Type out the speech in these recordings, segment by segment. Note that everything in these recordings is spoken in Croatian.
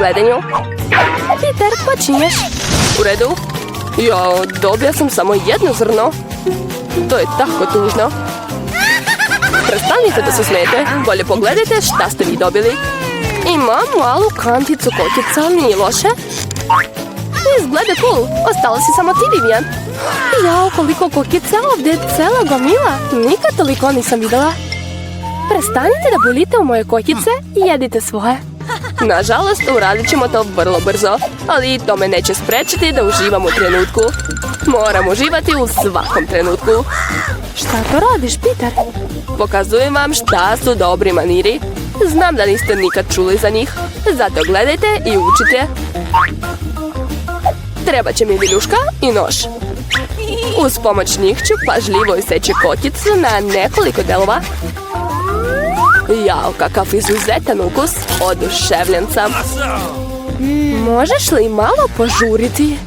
gledanju. Peter, počinješ. U redu. Jo, dobio sam samo jedno zrno. To je tako tužno. Prestanite da se smijete. Bolje pogledajte šta ste vi dobili. Imam malu kanticu kokica, nije loše. Izgleda cool. Ostala si samo ti, Vivian. Jao, koliko kokica ovdje, cela gomila. Nikad toliko nisam videla. Prestanite da bulite u moje kokice i jedite svoje. Nažalost, uradit ćemo to vrlo brzo, ali to me neće sprečiti da uživam u trenutku. Moram uživati u svakom trenutku. Šta to radiš, Peter? Pokazujem vam šta su dobri maniri. Znam da niste nikad čuli za njih, zato gledajte i učite. Treba će mi viljuška i nož. Uz pomoć njih ću pažljivo iseći kokicu na nekoliko delova. Jao, kakav izuzetan ukus, oduševljen sam. Možeš li malo požuriti?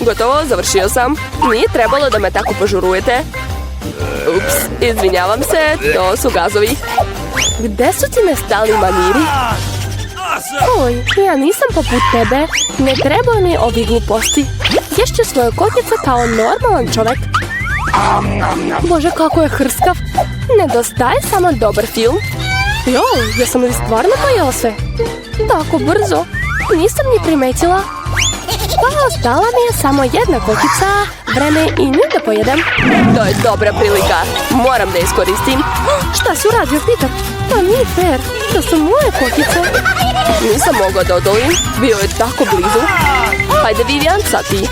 Gotovo, završio sam. Nije trebalo da me tako požurujete. Ups, izvinjavam se, to su gazovi. Gde su ti nestali maniri? Oj, ja nisam poput tebe. Ne trebaju mi ovi gluposti. Ješću svoje kokice kao normalan čovjek. Bože, kako je hrskav. Nedostaje samo dobar film. Joj, jesam li stvarno pojela sve? Tako brzo. Nisam ni primetila. Pa ostala mi je samo jedna kokica. Vreme i nju da pojedem. To je dobra prilika. Moram da iskoristim. Šta si uradio, Peter? To nije fair. To su moje kokice. Nisam mogla da odolim. Bio je tako blizu. Hajde, Vivian, sad ti.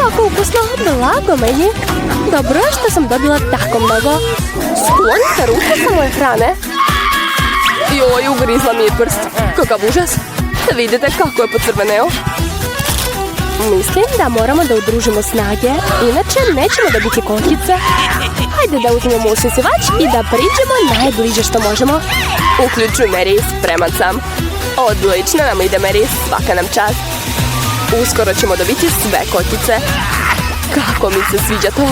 Kako ukusno. Blago meni. Dobro je što sam dobila tako mnogo. Sklonite ruke sa moje hrane. Joj, ugrizla mi je prst. Kakav užas. Vidite kako je pocrveneo. Mislim da moramo da udružimo snage, inače nećemo dobiti kokice. Hajde da uzmemo usisivač i da priđemo najbliže što možemo. Uključuj, Mary, spreman sam. Odlično nam ide, Mary, svaka nam čast. Uskoro ćemo dobiti sve kokice. Kako mi se sviđa to.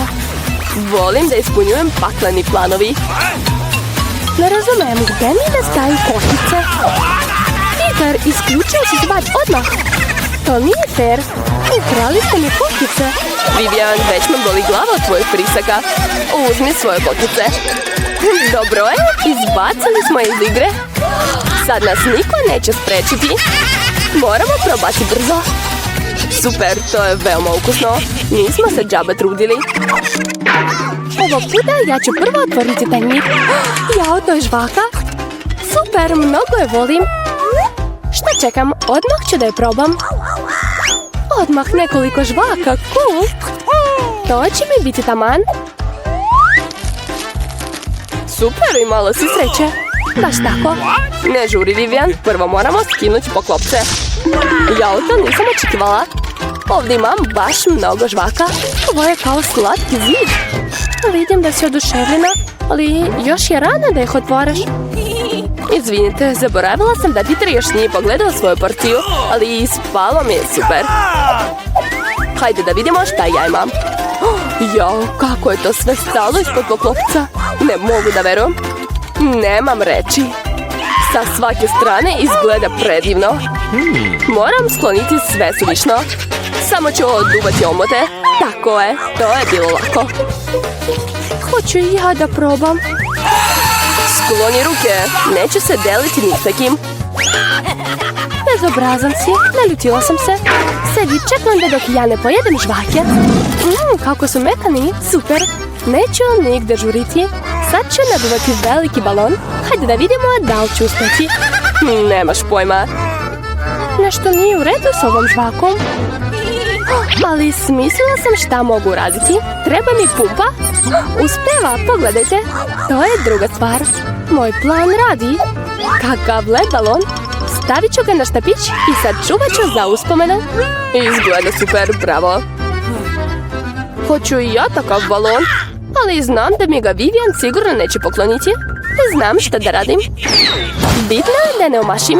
Volim da ispunjujem pakleni planovi. Ne razumem, gdje mi nestaju kokice? Peter, isključio usisivač odmah. To nije fair. Ukrali ste mi kokice. Vivian, već me boli glava od tvojih prisaka. Uzmi svoje kokice. Dobro je, izbacili smo je iz igre. Sad nas niko neće sprečiti. Moramo probati brzo. Super, to je veoma ukusno. Nismo se džaba trudili. Ovog puta ja ću prvo otvoriti tajnik. Jao, to je žvaka. Super, mnogo je volim. Šta čekam? Odmah ću da je probam. Odmah nekoliko žvaka, cool. To će mi biti taman. Super, imala si sreće. Baš tako. Ne žuri, Vivian, prvo moramo skinuti poklopce. Ja to nisam očekivala. Ovdje imam baš mnogo žvaka. Ovo je kao slatki zid. Vidim da si oduševljena, ali još je rano da ih otvoriš. Izvinite, zaboravila sam da Peter još nije pogledao svoju porciju, ali ispalo mi je super. Hajde da vidimo šta ja imam. Jao, kako je to sve stalo ispod poklopca. Ne mogu da verujem. Nemam reči. Sa svake strane izgleda predivno. Moram skloniti sve suvišno. Samo ću oduvati omote. Tako je, to je bilo lako. Hoću i ja da probam. Skloni ruke, neću se deliti ni s takim. Bezobrazan si, naljutila sam se. Sedi, čekam da dok ja ne pojedem žvake. Kako su mekani, super. Neću nigde žuriti. Sad ću naduvati veliki balon. Hajde da vidimo da li ću uspjeti. Nemaš pojma. Nešto nije u redu s ovom žvakom. Ali smislila sam šta mogu raditi. Treba mi pumpa. Uspeva, pogledajte. To je druga stvar. Moj plan radi. Kakav led balon. Stavit ću ga na štapić i sad čuvat ću za uspomenu. Izgleda super, bravo. Hoću i ja takav balon. Ali znam da mi ga Vivian sigurno neće pokloniti. Znam šta da radim. Bitno je da ne omašim.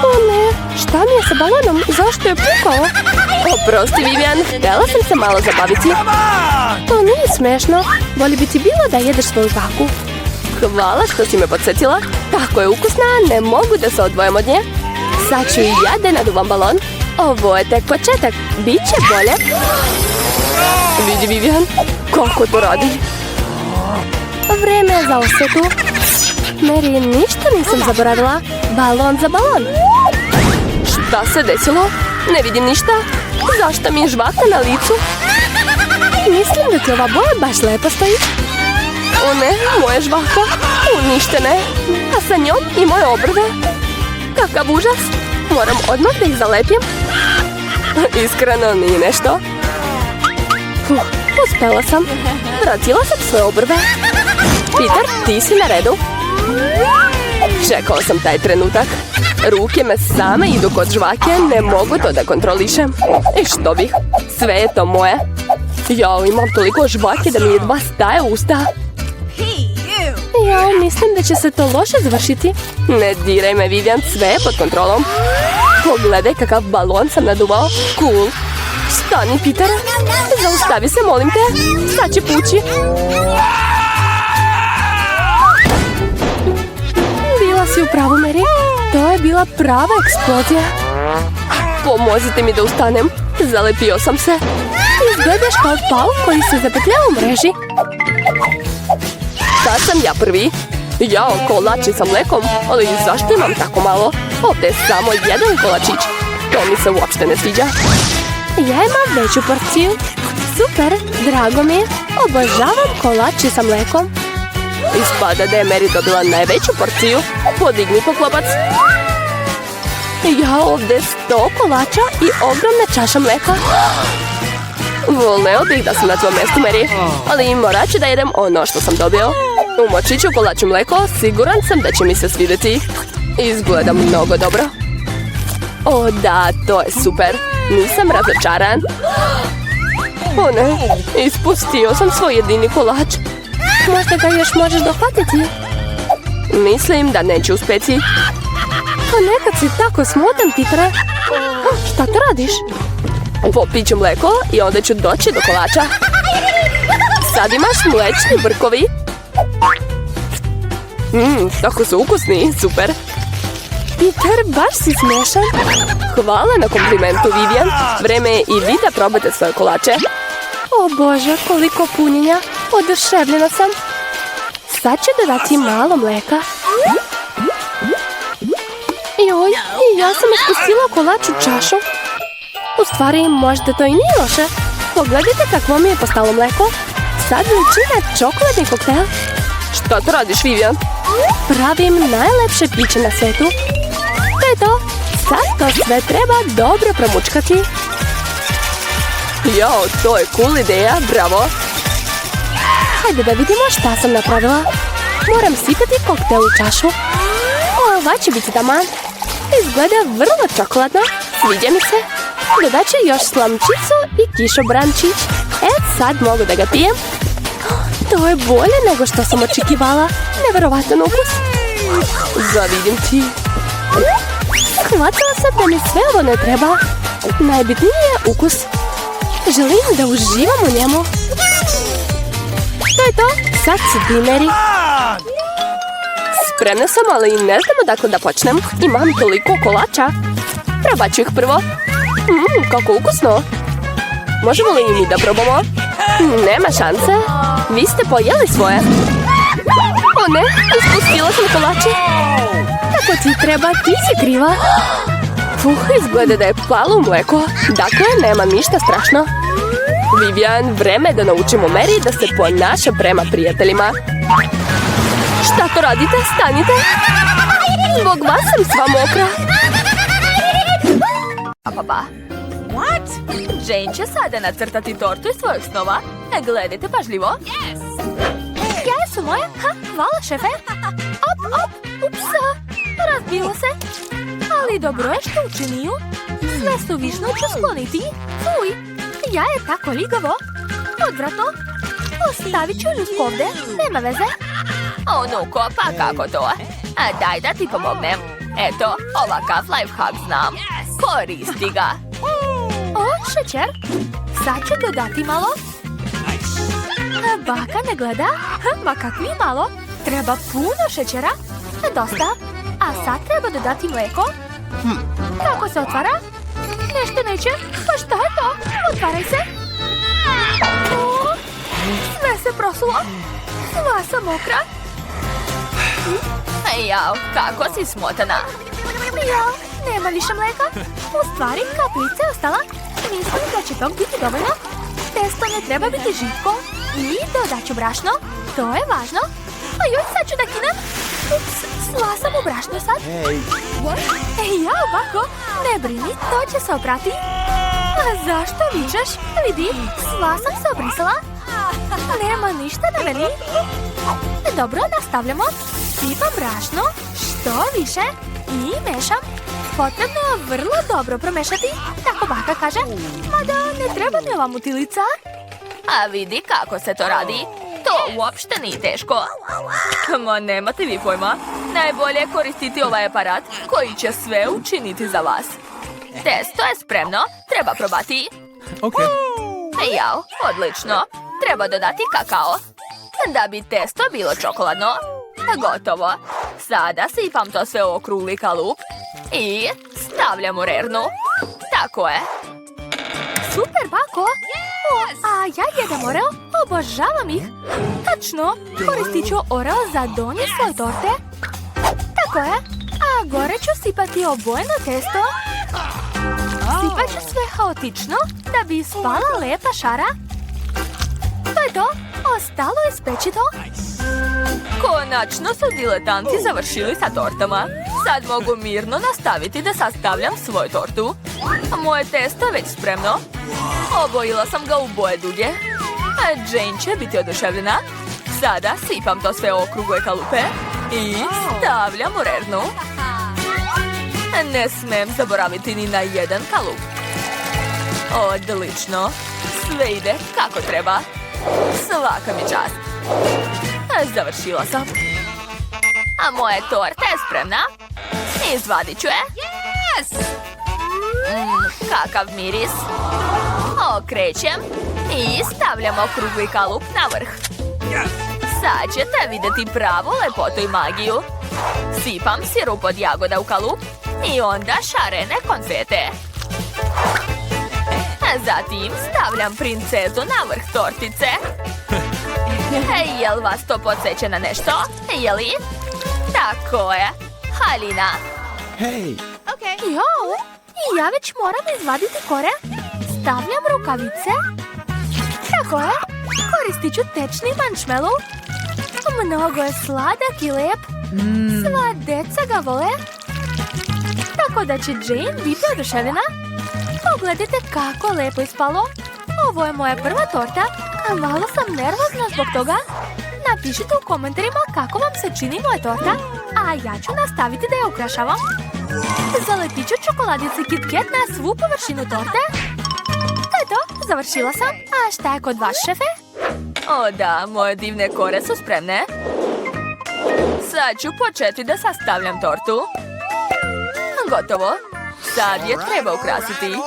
O ne, šta mi je sa balonom? Zašto je pukao? Oprosti, Vivian, htjela sam se malo zabaviti. To nije smešno. Voli bi ti bilo da jedeš svoju žvaku. Hvala što si me podsjetila. Tako je ukusna, ne mogu da se odvojim od nje. Sad ću i ja da naduvam balon. Ovo je tek početak, bit će bolje. Vidi Vivian, kako to radi. Vreme je za osvetu. Mary, ništa nisam zaboravila. Balon za balon. Šta se desilo? Ne vidim ništa. Zašto mi je žvaka na licu? Mislim da ti ova boja baš lepo stoji. O ne, moja žvaka. Uništene. A sa njom i moje obrve. Kakav užas. Moram odmah da ih zalepim. Iskreno nije nešto. Uspela sam. Vratila sam svoje obrve. Peter, ti si na redu. Čekao sam taj trenutak. Ruke me same idu kod žvake, ne mogu to da kontrolišem. I što bih? Sve je to moje. Jao, imam toliko žvake da mi jedva staje usta. Jao, mislim da će se to loše završiti. Ne diraj me, Vivian, sve je pod kontrolom. Pogledaj kakav balon sam naduvao. Cool. Stani, Peter. Zaustavi se, molim te. Sad će pući. Bila si u pravu, Mary. To je bila prava eksplozija. Pomozite mi da ustanem. Zalepio sam se. Izgledaš kao pauk koji se zapetlja u mreži. Sad sam ja prvi. Jao, kolači sa mlekom. Ali zašto imam tako malo? Ovdje je samo jedan kolačić. To mi se uopšte ne sviđa. Ja imam veću porciju. Super, drago mi je. Obožavam kolači sa mlekom. Ispada da je Mary dobila najveću porciju. Podigni poklopac. Ja ovdje 100 kolača i ogromna čaša mleka. Voleo bih da sam na tvojom mjestu, Mary. Ali morat ću da jedem ono što sam dobio. Umočit ću kolaču mleko, siguran sam da će mi se svidjeti. Izgleda mnogo dobro. O da, to je super. Nisam razočaran. O ne, ispustio sam svoj jedini kolač. Možda ga još možeš dohvatiti? Mislim da neću uspjeti. Pa nekad si tako smutan, Peter. Šta to radiš? Popit ću mleko i onda ću doći do kolača. Sad imaš mlečni brkovi. Tako su ukusni, super. Peter, baš si smiješan. Hvala na komplimentu, Vivian. Vreme je i vi da probate svoje kolače. O Bože, koliko punjenja. Oduševljena sam. Sad ću dodati malo mleka. Joj, i ja sam ispustila kolač u čašu. U stvari, možda to i nije loše. Pogledajte kakvo mi je postalo mleko. Sad liči na čokoladni koktel. Šta to radiš, Vivian? Pravim najlepše piće na svetu. To je to. Sad to sve treba dobro promučkati. Jao, to je cool ideja, bravo. Hajde da vidimo šta sam napravila. Moram sipati koktel u čašu. Ova će biti taman. Izgleda vrlo čokoladno. Sviđa mi se. Dodat ću još slamčicu i kišobrančić. Sad mogu da ga pijem. To je bolje nego što sam očekivala. Neverovatan ukus. Zavidim ti. Shvatila sam da mi sve ovo ne treba. Najbitniji je ukus. Želim da uživam u njemu. To je to. Sad si ti, Mary. Spremna sam, ali ne znam odakle da počnem. Imam toliko kolača. Probat ću ih prvo. Kako ukusno. Možemo li i mi da probamo? Nema šanse. Vi ste pojeli svoje. O ne, ispustila sam kolače. Kako ti treba, ti si kriva. Izgleda da je palo u mleko. Dakle, nema ništa strašno. Vivian, vreme je da naučimo Mary da se ponaša prema prijateljima. Šta to radite? Stanite. Zbog vas sam sva mokra. What? Jane će sada nacrtati tortu iz svojeg snova. Gledajte pažljivo. Jesu moje? Hvala, šefe. Op, upsa. Razbilo se. Ali dobro je što učinio. Sve suvišno ću skloniti. Fuj, ja je tako ligavo. Odvratno. Ostavit ću ljudsko ovdje. Nema veze. O, nuko, pa kako to? Daj da ti pomognem. Eto, ovakav lifehack znam. Koristi ga. O, šećer. Sad ću dodati malo. Baka ne gleda. Ma kakvi malo. Treba puno šećera. Dosta. A sad treba dodati mlijeko. Kako se otvara? Nešto neće. Pa šta je to? Otvaraj se. O, sve se prosulo. Sva sam mokra. Jao, kako si smotana. Jao, nema više mlijeka. U stvari, kaplica je ostala. Mislim da će tog biti dovoljno. Testo ne treba biti živko. I dodat ću brašno. To je važno. A joj, sad ću da kinem. Ups, sla sam u brašno sad. Jao, bako, ne brini, to će se oprati. A zašto vičeš? Vidi, sva sam se obrisala. Nema ništa na meni. Dobro, nastavljamo. Sipam brašno, što više. I mešam. Potrebno je vrlo dobro promešati. Tako baka kaže. Mada ne treba mi ova mutilica. A vidi kako se to radi. To uopšte nije teško. Ma nemate vi pojma. Najbolje je koristiti ovaj aparat koji će sve učiniti za vas. Testo je spremno. Treba probati. Jao, odlično. Treba dodati kakao. Da bi testo bilo čokoladno. Gotovo. Sada sipam to sve u okrugli kalup. I stavljam u rernu. Tako je. Super, bako. A ja jedem oreo. Obožavam ih. Tačno. Koristit ću oreo za donji sloj torte. Tako je. A gore ću sipati obojeno testo. Sipat ću sve haotično da bi ispala lepa šara. To je to. Ostalo je speći to. Konačno su diletanti završili sa tortama. Sad mogu mirno nastaviti da sastavljam svoju tortu. Moje testo je već spremno. Obojila sam ga u boje duge. A Jane će biti oduševljena. Sada sipam to sve u okrugle kalupe i stavljam u rernu. Ne smem zaboraviti ni na jedan kalup. Odlično. Sve ide kako treba. Svaka mi čast. Završila sam. A moja torta je spremna. Izvadit ću je. Kakav miris. Okrećem i stavljam okrugli kalup na vrh. Sad ćete vidjeti pravu lepotu i magiju. Sipam sirup od jagoda u kalup i onda šarene konfete. Zatim stavljam princezu na vrh tortice. Jel vas to podsjeća na nešto? Jeli? Tako je. Halina. Jo, ja već moram izvaditi kore. Stavljam rukavice. Tako je. Koristit ću tečni marshmallow. Mnogo je sladak i lep. Sva deca ga vole. Tako da će Jane biti oduševljena. Pogledajte kako lepo ispalo. Ovo je moja prva torta. A malo sam nervozna zbog toga. Napišite u komentarima kako vam se čini moja torta. A ja ću nastaviti da je ukrašavam. Zaletit ću čokoladice Kit Kat na svu površinu torte. Eto, završila sam. A šta je kod vas, šefe? O da, moje divne kore su spremne. Sad ću početi da sastavljam tortu. Gotovo. Sad je treba ukrasiti.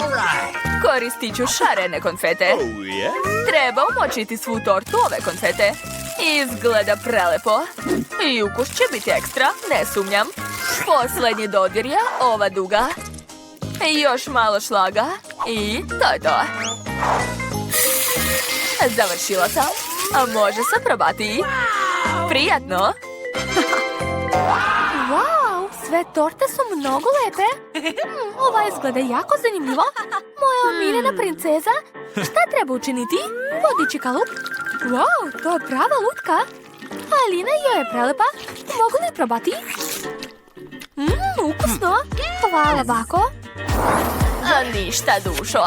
Koristit ću šarene konfete. Treba umočiti svu tortu ove konfete. Izgleda prelepo. I ukus će biti ekstra, ne sumnjam. Posljednji dodir je ova duga. Još malo šlaga. I to je to. Završila sam. A može se probati. Prijatno. Wow, sve torte su mnogo lepe. Ova izgleda jako zanimljivo. Moja omiljena princeza. Šta treba učiniti? Podići kalup. Wow, to je prava lutka. Alina joj je prelepa. Mogu li probati? Ukusno. Hvala, bako. Ništa, dušo.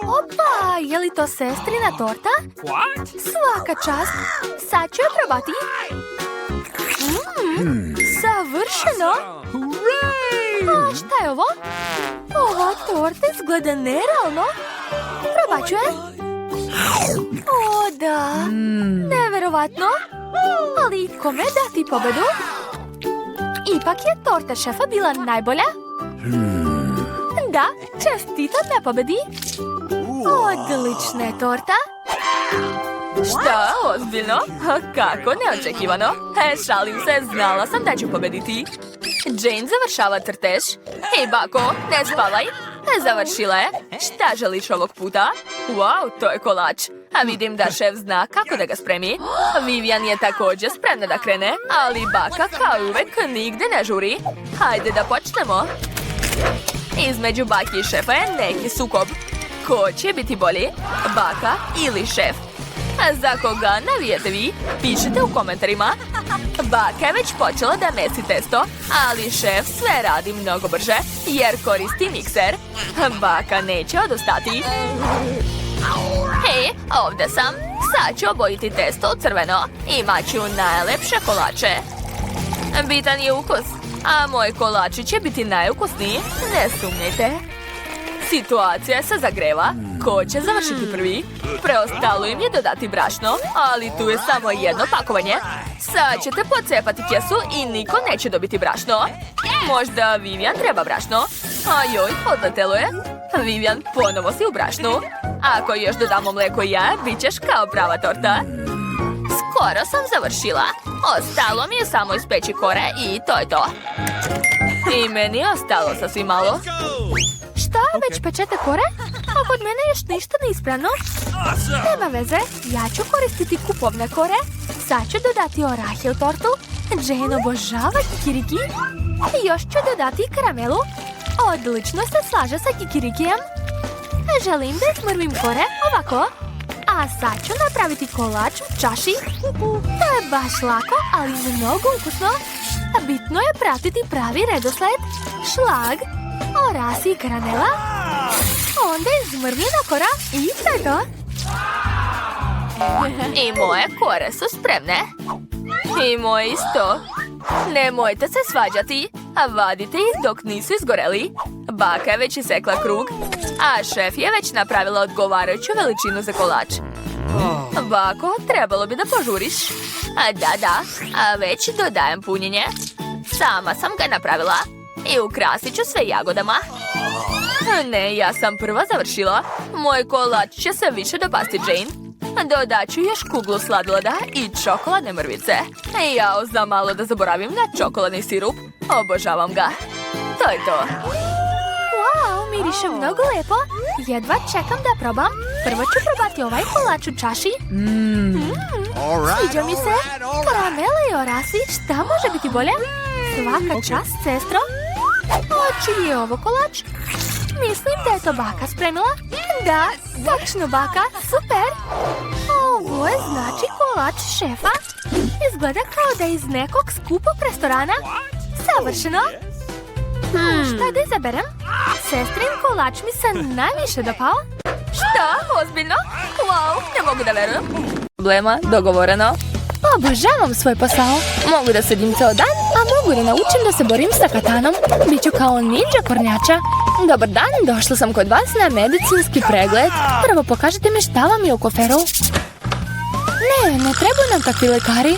Opa, je li to sestrina torta? Svaka čast. Sad ću je probati. Savršeno. A šta je ovo? Ova torta izgleda nerealno. Probat ću je. O da, neverovatno. Ali kome dati pobedu? Ipak je torta šefa bila najbolja. Da, čestitam na pobedi. Odlična je torta. Šta, ozbiljno? Kako neočekivano. Šalim se, znala sam da ću pobediti. Jane završava crtež. Hej, bako, ne spavaj. Završila je. Šta želiš ovog puta? Wow, to je kolač. A vidim da šef zna kako da ga spremi. Vivian je također spremna da krene, ali baka kao uvek nigde ne žuri. Hajde da počnemo. Između baki i šefa je neki sukob. Ko će biti bolji? Baka ili šef? A za koga navijete vi? Pišite u komentarima. Baka je već počela da mesi testo, ali šef sve radi mnogo brže, jer koristi mikser. Baka neće odustati. Hej, ovdje sam. Sad ću obojiti testo u crveno. Imat ću najlepše kolače. Bitan je ukus, a moj kolači će biti najukusniji, ne sumnjajte. Situacija se zagreva. Ko će završiti prvi? Preostalo im je dodati brašno, ali tu je samo jedno pakovanje. Sad ćete pocepati kesu i niko neće dobiti brašno. Možda Vivian treba brašno? Ajoj, odletelo je. Vivian, ponovo si u brašnu. Ako još dodamo mleko i jaja, bit ćeš kao prava torta. Skoro sam završila. Ostalo mi je samo ispeći kore i to je to. I meni je ostalo sasvim malo. Šta, već pečete kore? A kod mene još ništa neispravno. Nema veze, ja ću koristiti kupovne kore. Sad ću dodati orahe u tortu. Jane obožava kikiriki. I još ću dodati karamelu. Odlično se slaže sa kikirikijem. Želim da smrvim kore ovako. A sad ću napraviti kolač u čaši. To je baš lako, ali mnogo ukusno. Bitno je pratiti pravi redosled. Šlag, orasi i karamela. Onda je zmrvljena kora i to je to. I moje kore su spremne. I moje isto. Nemojte se svađati, a vadite ih dok nisu izgoreli. Baka je već isekla krug, a šef je već napravila odgovarajuću veličinu za kolač. Bako, trebalo bi da požuriš. A da, a već dodajem punjenje. Sama sam ga napravila i ukrasit ću sve jagodama. Ne, ja sam prva završila. Moj kolač će se više dopasti Jane. Dodat ću još kuglu sladoleda i čokoladne mrvice. Jao, za malo da zaboravim na čokoladni sirup. Obožavam ga. To je to. Wow, miriše mnogo lepo. Jedva čekam da probam. Prvo ću probati ovaj kolač u čaši. Sviđa mi se. Karamele i orasi. Šta može biti bolje? Svaka čast, sestro. Hoće je ovo kolač? Mislim da je to baka spremila. Da, točno baka, super. Ovo je znači kolač šefa. Izgleda kao da je iz nekog skupog restorana. Savršeno. Šta da izaberem? Sestrin kolač mi se najviše dopao. Šta? Ozbiljno? Wow, ne mogu da verujem. Problema, dogovoreno. Obožavam svoj posao. Mogu da sedim ceo dan, a mogu da naučim da se borim sa katanom. Biću kao ninja kornjača. Dobar dan, došla sam kod vas na medicinski pregled. Prvo pokažite mi šta vam je u koferu. Ne trebaju nam takvi lekari.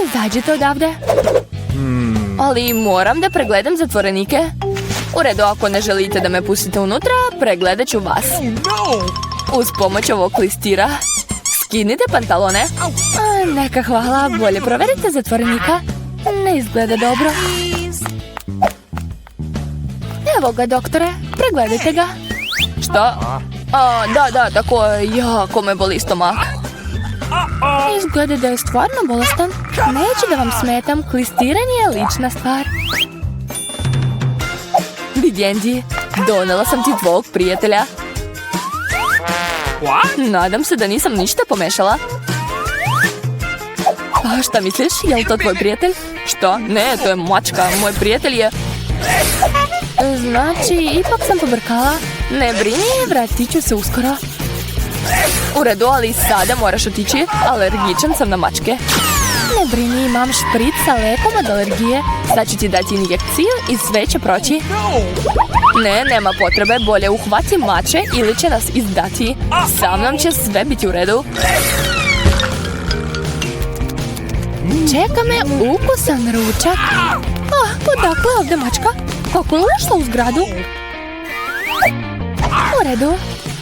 Izađite odavde. Ali moram da pregledam zatvorenike. U redu, ako ne želite da me pustite unutra, pregledat ću vas. Uz pomoć ovog klistira. Skinite pantalone. Neka hvala, bolje proverite zatvorenika. Ne izgleda dobro. Evo ga, doktore, pregledajte ga. Šta? Da, tako je, jako me boli stomak. Izgleda da je stvarno bolestan. Neću da vam smetam, klistiranje je lična stvar. Vigendi, donela sam ti tvog prijatelja. Nadam se da nisam ništa pomešala. A šta misliš, je li to tvoj prijatelj? Što? Ne, to je mačka, moj prijatelj je... Znači, ipak sam pobrkala. Ne brini, vratit ću se uskoro. U redu, ali sada moraš otići, alergičan sam na mačke. Ne brini, imam špric sa lekom od alergije. Sad ću ti dati injekciju i sve će proći. Ne, nema potrebe, bolje uhvati mače ili će nas izdati. Sa mnom će sve biti u redu. Čeka me ukusan ručak. Odakle ovdje mačka? Kako je ušla u zgradu? U redu.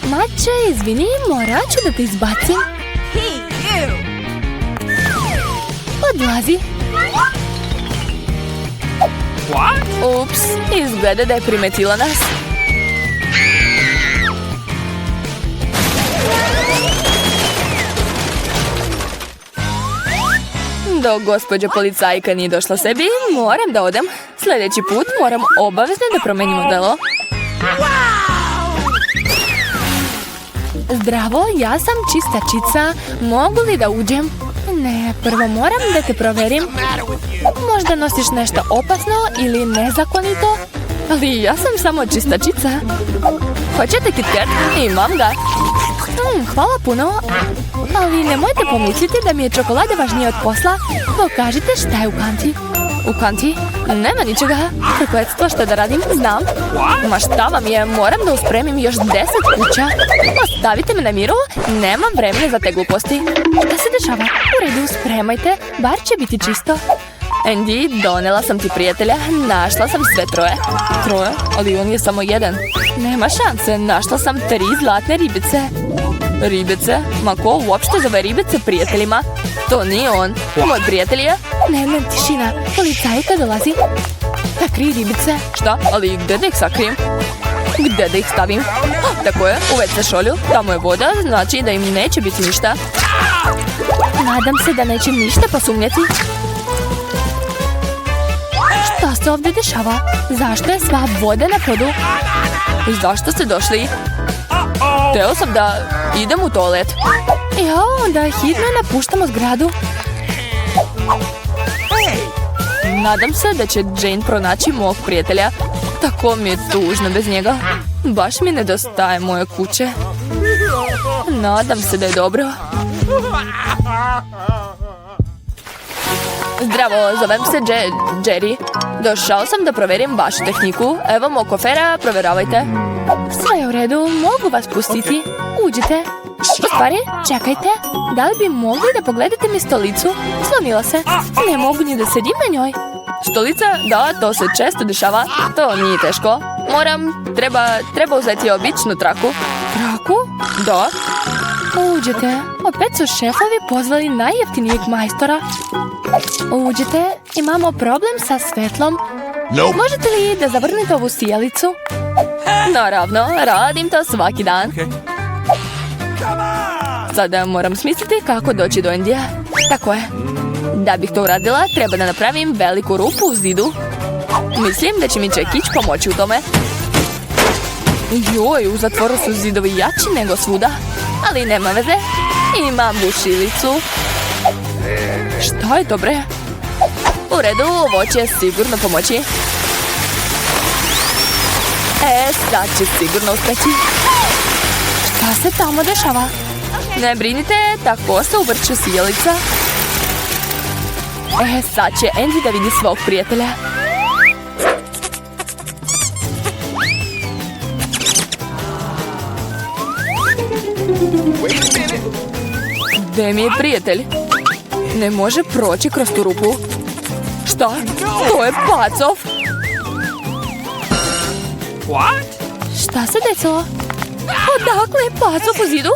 Mače, izvini, morat ću da te izbacim. Odlazi. Ups, izgleda da je primetila nas. Dok gospođa policajka nije došla sebi, moram da odem. Sljedeći put moram obavezno da promenim modelo. Zdravo, ja sam čistačica. Mogu li da uđem? Ne, prvo moram da te proverim. Možda nosiš nešto opasno ili nezakonito? Ali ja sam samo čistačica. Hoćete KitKat? Imam ga. Hvala puno. Ali nemojte pomisliti da mi je čokolada važnija od posla. Pokažite šta je u kanti. U kanti? Nema ničega. Prokletstvo, što da radim? Znam. Ma šta vam je? Moram da uspremim još 10 kuća. Ostavite me na miru. Nemam vremena za te gluposti. Šta se dešava? U redu, spremajte. Bar će biti čisto. Andy, donela sam ti prijatelja. Našla sam sve troje. Troje? Ali on je samo jedan. Nema šanse. Našla sam 3 zlatne ribice. Ribice? Ma ko uopšte zove ribice prijateljima? To nije on. Moj prijatelj je... Ne, tišina. Policajka dolazi. Sakri ribice. Šta? Ali gde da ih sakrijem? Gde da ih stavim? Tako je, u WC šolju. Tamo je voda, znači da im neće biti ništa. Nadam se da neće ništa posumnjati. Šta se ovdje dešava? Zašto je sva voda na podu? Zašto ste došli? Teo sam da idem u toalet. Jo, da hitno napuštamo zgradu. Nadam se da će Jane pronaći mog prijatelja. Tako mi je tužno bez njega. Baš mi nedostaje moje kuće. Nadam se da je dobro. Zdravo, zovem se Jerry. Došao sam da proverim vašu tehniku. Evo mog kofera, provjeravajte. Sve je u redu, mogu vas pustiti. Uđite. U stvari, čekajte. Da li bi mogli da pogledate mi stolicu? Slomila se. Ne mogu ni da sedim na njoj. Stolica? Da, to se često dešava. To nije teško. Treba uzeti običnu traku. Traku? Da. Uđite. Opet su šefovi pozvali najjeftinijeg majstora. Uđite. Imamo problem sa svetlom. Nope. Možete li da zavrnete ovu sijalicu? Naravno, radim to svaki dan. Sada moram smisliti kako doći do Andyja. Tako je. Da bih to uradila, treba da napravim veliku rupu u zidu. Mislim da će mi čekić pomoći u tome. Joj, u zatvoru su zidovi jači nego svuda. Ali nema veze. Imam bušilicu. Šta je to, bre? U redu, ovo će sigurno pomoći. Sad će sigurno uspeći. Šta se tamo dešava? Ne brinite, tako se uvrću sijalica. Sad će Andy da vidi svog prijatelja. Gde mi je prijatelj? Ne može proći kroz tu rupu. Šta? To je pacov. Šta se desilo? Odakle je pacov u zidu?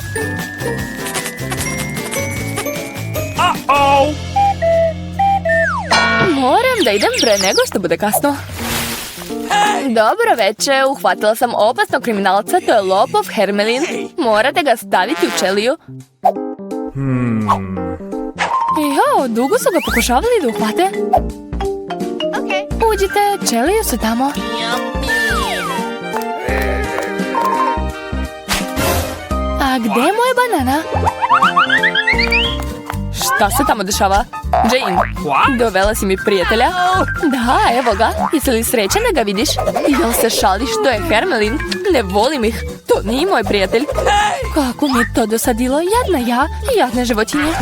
Moram da idem pre nego što bude kasno. Dobro veče, uhvatila sam opasnog kriminalca, to je lopov Hermelin. Morate ga staviti u čeliju. Jo, dugo su ga pokušavali da uhvate. Uđite, čeliju su tamo. A gde je moja banana? Šta se tamo dešava? Jane, dovela si mi prijatelja? Da, evo ga. Jesi li srećan da ga vidiš? Jel se šališ, to je Hermelin? Ne volim ih. To nije moj prijatelj. Kako mi je to dosadilo. Jadna ja i jadne životinje.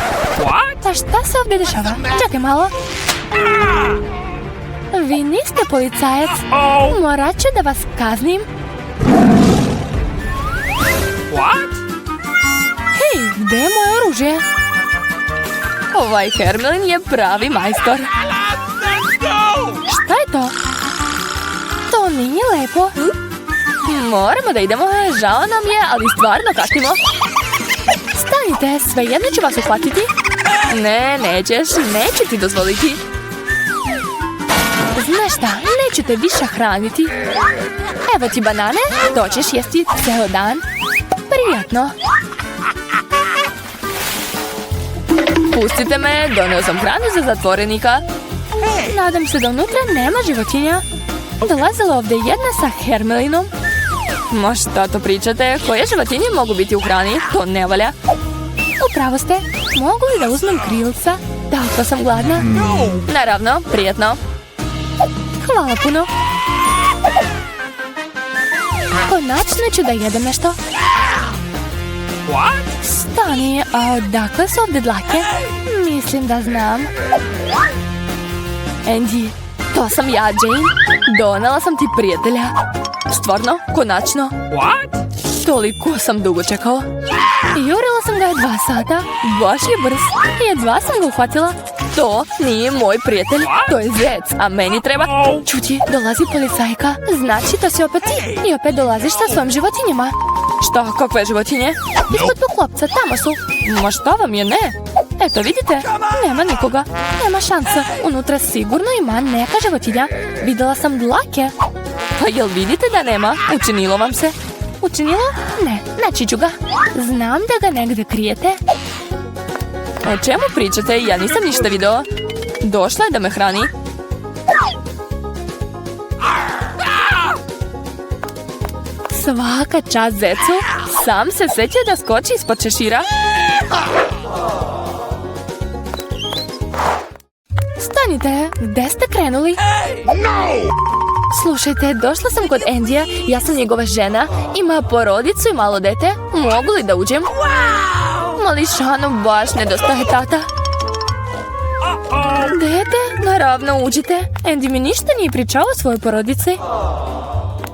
A šta se ovdje dešava? Čekaj malo. Vi niste policajac. Morat ću da vas kaznim. Hej, gde je moje oružje? Ovaj Hermelin je pravi majstor. Šta je to? To nije lepo. Moramo da idemo, žao nam je, ali stvarno kasnimo. Stani! Stanite, svejedno ću vas uhvatiti. Ne, nećeš, neću ti dozvoliti. Znaš šta, neću te više hraniti. Evo ti banane, to ćeš jesti ceo dan. Prijatno. Pustite me, doneo sam hranu za zatvorenika. Nadam se da unutra nema životinja. Dolazila ovdje jedna sa Hermelinom. Ma šta to pričate? Koje životinje mogu biti u hrani? To ne valja. Upravo ste. Mogu li da uzmem krilca? Tako sam gladna. Naravno, prijetno. Hvala puno. Konačno ću da jedem nešto. Stani, a odakle su ovdje dlake? Mislim da znam. Andy, to sam ja, Jane. Donela sam ti prijatelja. Stvarno? Konačno? Toliko sam dugo čekao. Jurila sam ga 2 sata. Baš je brz. Jedva sam ga uhvatila. To nije moj prijatelj. To je zec, a meni treba... Čuti, dolazi policajka. Znači to si opet ti. I opet dolaziš sa svojim životinjama. Šta, kakve životinje? Ispod poklopca, tamo su. Ma šta vam je, ne? Eto, vidite? Nema nikoga. Nema šansa. Unutra sigurno ima neka životinja. Videla sam dlake. Pa jel vidite da nema? Učinilo vam se? Učinilo? Ne, naći ću ga. Znam da ga negdje krijete. O čemu pričate? Ja nisam ništa video. Došla je da me hrani. Svaka čast zecu. Sam se sjetio da skoči ispod češira. Stanite, gdje ste krenuli? Slušajte, došla sam kod Andyja. Ja sam njegova žena. Ima porodicu i malo dete. Mogu li da uđem? Mališanu baš nedostaje tata. Dete, naravno uđite. Andy mi ništa nije pričao o svojoj porodici.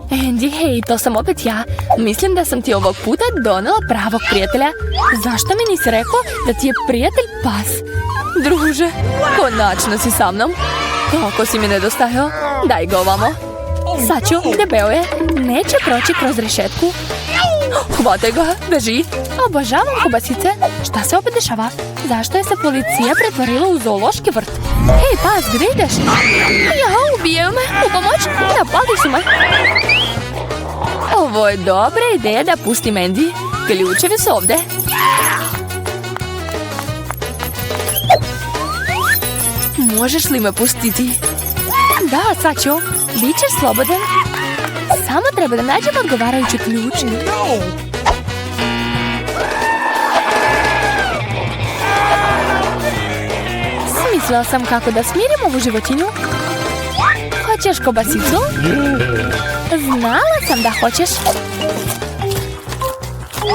Andy, hej, to sam opet ja. Mislim da sam ti ovog puta donela pravog prijatelja. Zašto mi nisi rekao da ti je prijatelj pas? Druže, konačno si sa mnom. Kako si mi nedostajao? Daj ga ovamo. Saću, debeo je. Neće proći kroz rešetku. Hvataj ga, beži. Obožavam kobasice. Šta se opet dešava? Zašto je se policija pretvorila u zoološki vrt? Hej, pas, gdje ideš? Ja, ubijaju me. U pomoć, napali su me. Ovo je dobra ideja da pustim Andy. Ključevi su ovdje. Možeš li me pustiti? Da, Saću, bit ćeš slobodan. Samo treba da nađem odgovarajući ključ. Smislila sam kako da smirim ovu životinju. Hoćeš kobasicu? Znala sam da hoćeš.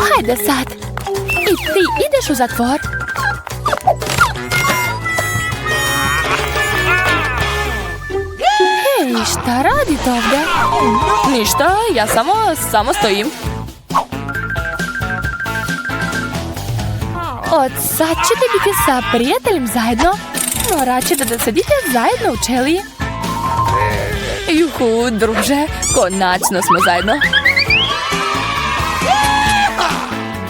Hajde sad. I ti ideš u zatvor. Hej, šta radite ovdje? Ništa, ja samo stojim. Od sad ćete biti sa prijateljem zajedno. Morat ćete da sedite zajedno u čeliji. Juhu, druže, konačno smo zajedno.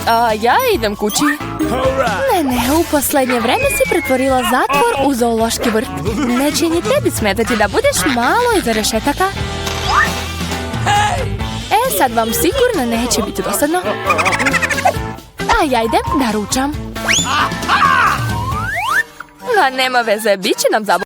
A ja idem kući. Ne, u posljednje vreme si pretvorila zatvor u zoološki vrt. Neće ni tebi smetati da budeš malo iza rešetaka. Sad vam sigurno neće biti dosadno. A ja idem da ručam. A nema veze, bit će nam zabavno.